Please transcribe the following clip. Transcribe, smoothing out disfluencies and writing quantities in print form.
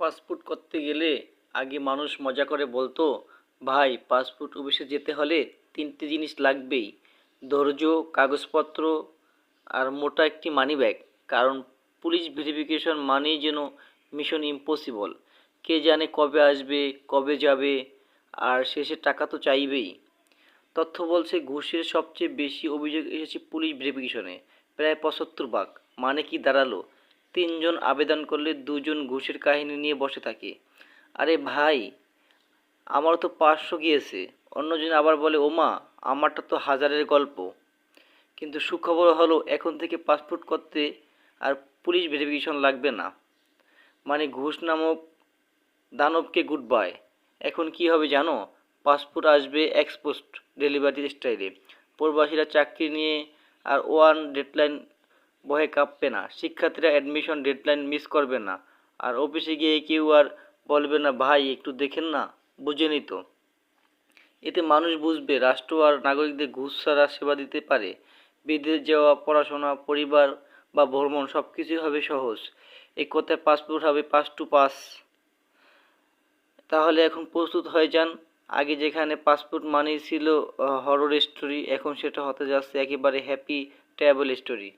Passport করতে গেলে আগে মানুষ মজা করে বলতো, ভাই পাসপোর্ট অফিসে যেতে হলে 3টে জিনিস লাগবেই, ধৈর্য, কাগজপত্র আর মোটা একটি মানিব্যাগ। কারণ পুলিশ ভেরিফিকেশন মানেই যেন মিশন ইম্পসিবল। কে জানে কবে আসবে, কবে যাবে, আর শেষে টাকা তো চাইবেই। তথ্য বলছে ঘুষের সবচেয়ে বেশি অভিযোগ এসেছে পুলিশ ভেরিফিকেশনে, প্রায় 75 ভাগ। মানে কি দাঁড়ালো, 3জন আবেদন করলে 2জন ঘুষের কাহিনী নিয়ে বসে থাকে। আরে ভাই, আমারও তো 500 গিয়েছে। অন্যজন আবার বলে, ওমা আমারটা তো হাজারের গল্প। কিন্তু সুখবর হলো এখন থেকে পাসপোর্ট করতে আর পুলিশ ভেরিফিকেশন লাগবে না। মানে ঘুষ নামক দানবকে গুড বাই। এখন কি হবে জানো, পাসপোর্ট আসবে এক্সপোস্ট ডেলিভারি স্টাইলে। প্রবাসীরা চাকরি নিয়ে আর ওয়ান ডেডলাইন ভয়ে কাঁপবে না, শিক্ষার্থীরা অ্যাডমিশন ডেডলাইন মিস করবে না, আর অফিসে গিয়ে কেউ আর বলবে না ভাই একটু দেখেন না, বুঝেনি তো। এতে মানুষ বুঝবে রাষ্ট্র আর নাগরিকদের ঘুষ ছাড়া সেবা দিতে পারে। বিদেশ যাওয়া, পড়াশোনা, পরিবার বা ভ্রমণ সব কিছুই হবে সহজ। এই কথায় পাসপোর্ট হবে পাস টু পাস। তাহলে এখন প্রস্তুত হয়ে যান। আগে যেখানে পাসপোর্ট মানেই ছিল হরর স্টোরি, এখন সেটা হতে যাচ্ছে একেবারে হ্যাপি ট্রাভেল স্টোরি।